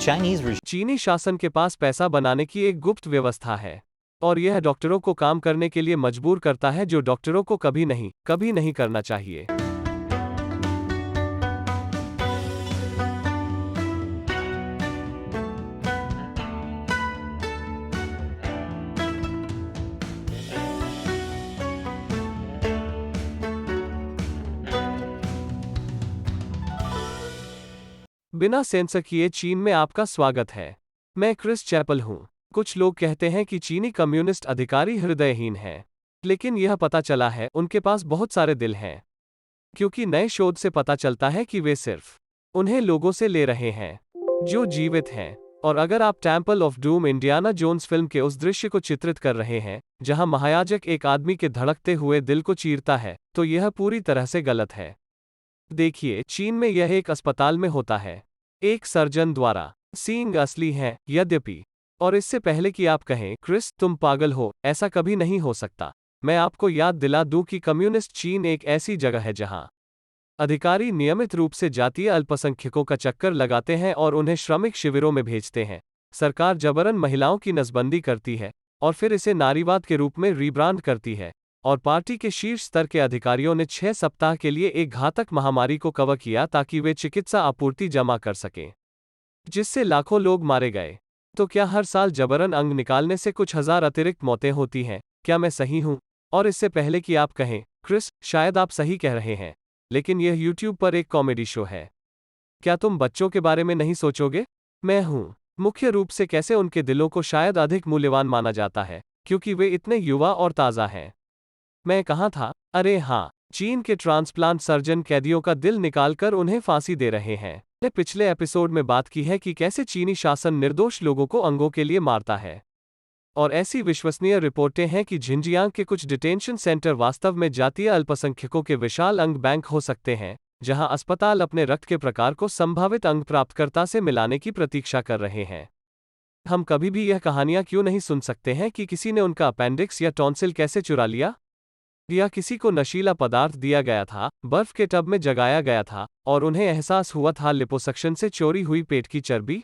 Chinese regime चीनी शासन के पास पैसा बनाने की एक गुप्त व्यवस्था है और यह डॉक्टरों को काम करने के लिए मजबूर करता है जो डॉक्टरों को कभी नहीं करना चाहिए। बिना सेंसर किए चीन में आपका स्वागत है। मैं क्रिस चैपल हूं। कुछ लोग कहते हैं कि चीनी कम्युनिस्ट अधिकारी हृदयहीन हैं, लेकिन यह पता चला है उनके पास बहुत सारे दिल हैं, क्योंकि नए शोध से पता चलता है कि वे सिर्फ उन्हें लोगों से ले रहे हैं जो जीवित हैं। और अगर आप Temple of Doom Indiana Jones film के उस दृश्य को चित्रित कर रहे हैं जहां महायाजक एक आदमी के धड़कते हुए दिल को चीरता है, तो यह पूरी तरह से गलत है। देखिए, चीन में यह एक अस्पताल में होता है, एक सर्जन द्वारा। सींग असली हैं, यद्यपि। और इससे पहले कि आप कहें, क्रिस तुम पागल हो, ऐसा कभी नहीं हो सकता, मैं आपको याद दिला दूं कि कम्युनिस्ट चीन एक ऐसी जगह है जहां अधिकारी नियमित रूप से जातीय अल्पसंख्यकों का चक्कर लगाते हैं और उन्हें श्रमिक शिविरों में भेजते हैं। सरकार जबरन महिलाओं की नसबंदी करती है और फिर इसे नारीवाद के रूप में रीब्रांड करती है। और पार्टी के शीर्ष स्तर के अधिकारियों ने 6 सप्ताह के लिए एक घातक महामारी को कवर किया ताकि वे चिकित्सा आपूर्ति जमा कर सकें, जिससे लाखों लोग मारे गए। तो क्या हर साल जबरन अंग निकालने से कुछ हजार अतिरिक्त मौतें होती हैं? क्या मैं सही हूं? और इससे पहले कि आप कहें, क्रिस शायद आप सही कह रहे हैं, लेकिन यह YouTube पर एक कॉमेडी शो है, क्या तुम बच्चों के बारे में नहीं सोचोगे? मैं हूं। मुख्य रूप से कैसे उनके दिलों को शायद अधिक मूल्यवान माना जाता है, क्योंकि वे इतने युवा और ताज़ा हैं। मैं कहाँ था? अरे हाँ, चीन के ट्रांसप्लांट सर्जन कैदियों का दिल निकालकर उन्हें फांसी दे रहे हैं। मैंने पिछले एपिसोड में बात की है कि कैसे चीनी शासन निर्दोष लोगों को अंगों के लिए मारता है। और ऐसी विश्वसनीय रिपोर्टें हैं कि झिंजियांग के कुछ डिटेंशन सेंटर वास्तव में जातीय अल्पसंख्यकों के विशाल अंग बैंक हो सकते हैं, जहां अस्पताल अपने रक्त के प्रकार को संभावित अंग प्राप्तकर्ता से मिलाने की प्रतीक्षा कर रहे हैं। हम कभी भी यह कहानियां क्यों नहीं सुन सकते हैं कि किसी ने उनका अपेंडिक्स या टॉन्सिल कैसे चुरा लिया, या किसी को नशीला पदार्थ दिया गया था, बर्फ के टब में जगाया गया था और उन्हें एहसास हुआ था लिपोसक्शन से चोरी हुई पेट की चर्बी।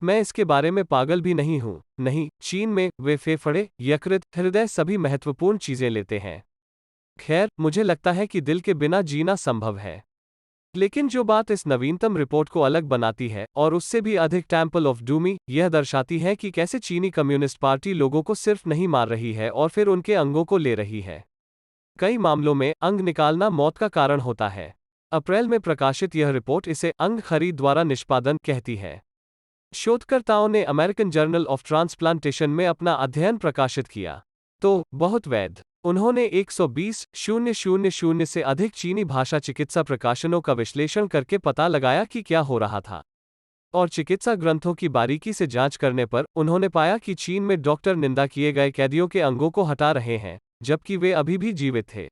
मैं इसके बारे में पागल भी नहीं हूं। नहीं, चीन में वे फेफड़े, यकृत, हृदय सभी महत्वपूर्ण चीजें लेते हैं। खैर, मुझे लगता है कि दिल के बिना जीना संभव है। लेकिन जो बात इस नवीनतम रिपोर्ट को अलग बनाती है, और उससे भी अधिक टेम्पल ऑफ डूमी, यह दर्शाती है कि कैसे चीनी कम्युनिस्ट पार्टी लोगों को सिर्फ नहीं मार रही है और फिर उनके अंगों को ले रही है। कई मामलों में अंग निकालना मौत का कारण होता है। अप्रैल में प्रकाशित यह रिपोर्ट इसे अंग खरीद द्वारा निष्पादन कहती है। शोधकर्ताओं ने अमेरिकन जर्नल ऑफ ट्रांसप्लांटेशन में अपना अध्ययन प्रकाशित किया। तो बहुत वैध। उन्होंने 120,000 से अधिक चीनी भाषा चिकित्सा प्रकाशनों का विश्लेषण करके पता लगाया कि क्या हो रहा था। और चिकित्सा ग्रंथों की बारीकी से जांच करने पर उन्होंने पाया कि चीन में डॉक्टर निंदा किए गए कैदियों के अंगों को हटा रहे हैं, जबकि वे अभी भी जीवित थे।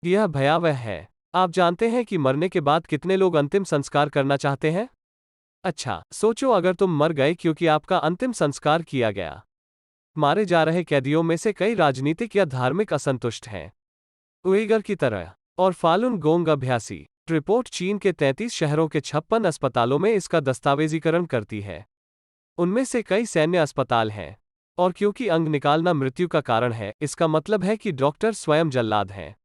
यह भयावह है। आप जानते हैं कि मरने के बाद कितने लोग अंतिम संस्कार करना चाहते हैं? अच्छा, सोचो अगर तुम मर गए क्योंकि आपका अंतिम संस्कार किया गया। मारे जा रहे कैदियों में से कई राजनीतिक या धार्मिक असंतुष्ट हैं, उइगर की तरह। और फालुन गोंग अभ्यासी। रिपोर्ट चीन के 33 शहरों के 56 अस्पतालों में इसका दस्तावेजीकरण करती है। उनमें से कई सैन्य अस्पताल हैं। और क्योंकि अंग निकालना मृत्यु का कारण है, इसका मतलब है कि डॉक्टर स्वयं जल्लाद हैं।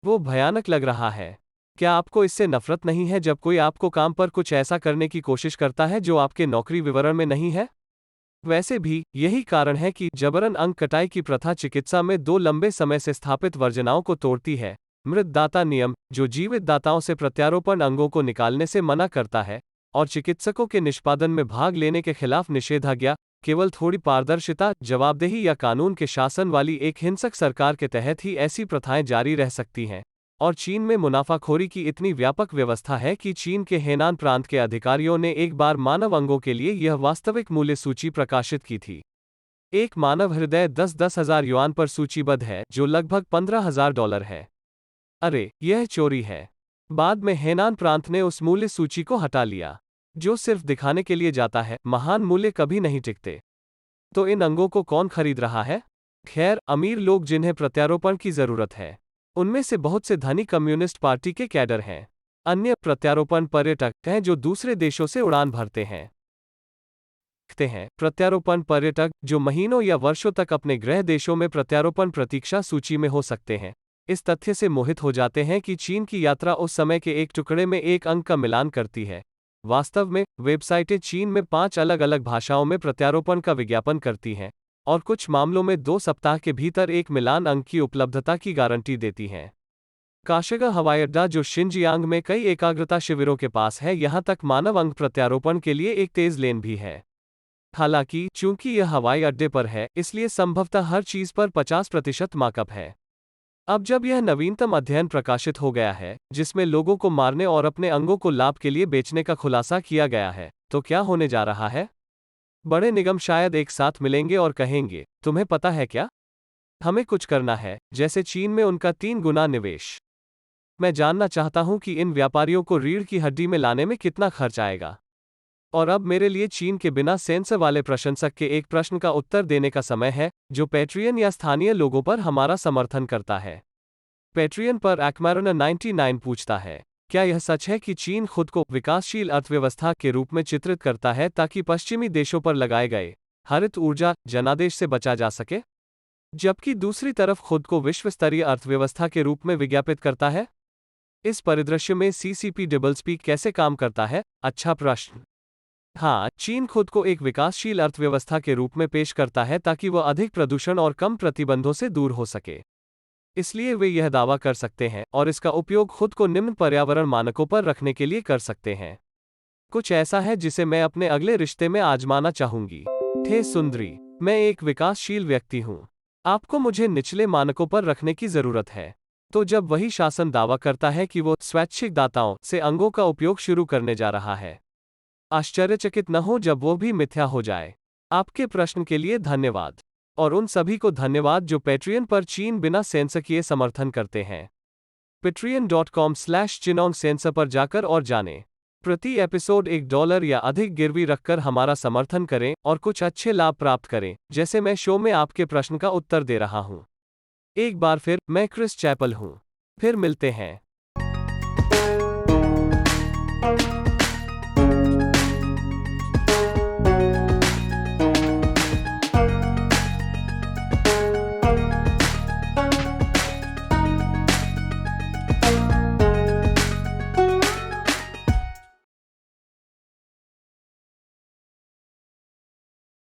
वो भयानक लग रहा है। क्या आपको इससे नफरत नहीं है जब कोई आपको काम पर कुछ ऐसा करने की कोशिश करता है जो आपके नौकरी विवरण में नहीं है? वैसे भी, यही कारण है कि जबरन अंग कटाई की प्रथा चिकित्सा में 2 लंबे समय से स्थापित वर्जनाओं को तोड़ती है। मृत दाता नियम, जो जीवित दाताओं से प्रत्यारोपण अंगों को निकालने से मना करता है, और चिकित्सकों के निष्पादन में भाग लेने के खिलाफ निषेधाज्ञा, केवल थोड़ी पारदर्शिता, जवाबदेही या कानून के शासन वाली एक हिंसक सरकार के तहत ही ऐसी प्रथाएं जारी रह सकती हैं। और चीन में मुनाफाखोरी की इतनी व्यापक व्यवस्था है कि चीन के हेनान प्रांत के अधिकारियों ने एक बार मानव अंगों के लिए यह वास्तविक मूल्य सूची प्रकाशित की थी। एक मानव हृदय 10-10 हजार युआन पर सूचीबद्ध है, जो लगभग $15,000 है। अरे, यह चोरी है। बाद में हेनान प्रांत ने उस मूल्य सूची को हटा लिया, जो सिर्फ दिखाने के लिए जाता है, महान मूल्य कभी नहीं टिकते। तो इन अंगों को कौन खरीद रहा है? खैर, अमीर लोग जिन्हें प्रत्यारोपण की जरूरत है। उनमें से बहुत से धनी कम्युनिस्ट पार्टी के कैडर हैं। अन्य प्रत्यारोपण पर्यटक हैं जो दूसरे देशों से उड़ान भरते हैं। देखते हैं प्रत्यारोपण पर्यटक जो महीनों या वर्षों तक अपने गृह देशों में प्रत्यारोपण प्रतीक्षा सूची में हो सकते हैं, इस तथ्य से मोहित हो जाते हैं कि चीन की यात्रा उस समय के एक टुकड़े में एक अंक का मिलान करती है। वास्तव में वेबसाइटें चीन में 5 अलग अलग भाषाओं में प्रत्यारोपण का विज्ञापन करती हैं और कुछ मामलों में 2 सप्ताह के भीतर एक मिलान अंक की उपलब्धता की गारंटी देती हैं। काशिगा हवाई अड्डा जो शिनजियांग में कई एकाग्रता शिविरों के पास है, यहां तक मानव अंग प्रत्यारोपण के लिए एक तेज लेन भी है। हालांकि चूंकि यह हवाई अड्डे पर है, इसलिए संभवतः हर चीज पर 50% मार्कअप है। अब जब यह नवीनतम अध्ययन प्रकाशित हो गया है, जिसमें लोगों को मारने और अपने अंगों को लाभ के लिए बेचने का खुलासा किया गया है, तो क्या होने जा रहा है? बड़े निगम शायद एक साथ मिलेंगे और कहेंगे, तुम्हें पता है क्या? हमें कुछ करना है, जैसे चीन में उनका 3 गुना निवेश। मैं जानना चाहता हूं कि इन व्यापारियों को रीढ़ की हड्डी में लाने में कितना खर्च आएगा। और अब मेरे लिए चीन के बिना सेंसर वाले प्रशंसक के एक प्रश्न का उत्तर देने का समय है, जो पैट्रियन या स्थानीय लोगों पर हमारा समर्थन करता है। पैट्रियन पर एक्मारोना 99 पूछता है, क्या यह सच है कि चीन खुद को विकासशील अर्थव्यवस्था के रूप में चित्रित करता है ताकि पश्चिमी देशों पर लगाए गए हरित ऊर्जा जनादेश से बचा जा सके, जबकि दूसरी तरफ खुद को विश्व स्तरीय अर्थव्यवस्था के रूप में विज्ञापित करता है? इस परिदृश्य में सीसीपी डबलस्पीक कैसे काम करता है? अच्छा प्रश्न। हाँ, चीन खुद को एक विकासशील अर्थव्यवस्था के रूप में पेश करता है ताकि वह अधिक प्रदूषण और कम प्रतिबंधों से दूर हो सके। इसलिए वे यह दावा कर सकते हैं और इसका उपयोग खुद को निम्न पर्यावरण मानकों पर रखने के लिए कर सकते हैं। कुछ ऐसा है जिसे मैं अपने अगले रिश्ते में आजमाना चाहूंगी। थे सुंदरी, मैं एक विकासशील व्यक्ति हूं। आपको मुझे निचले मानकों पर रखने की जरूरत है। तो जब वही शासन दावा करता है कि वो स्वैच्छिक दाताओं से अंगों का उपयोग शुरू करने जा रहा है, आश्चर्यचकित न हो जब वो भी मिथ्या हो जाए। आपके प्रश्न के लिए धन्यवाद। और उन सभी को धन्यवाद जो पैट्रियन पर चीन बिना सेंसर किए समर्थन करते हैं। patreon.com/Chinong सेंसर पर जाकर और जानें। प्रति एपिसोड $1 या अधिक गिरवी रखकर हमारा समर्थन करें और कुछ अच्छे लाभ प्राप्त करें, जैसे मैं शो में आपके प्रश्न का उत्तर दे रहा हूं। एक बार फिर, मैं क्रिस चैपल हूं। फिर मिलते हैं।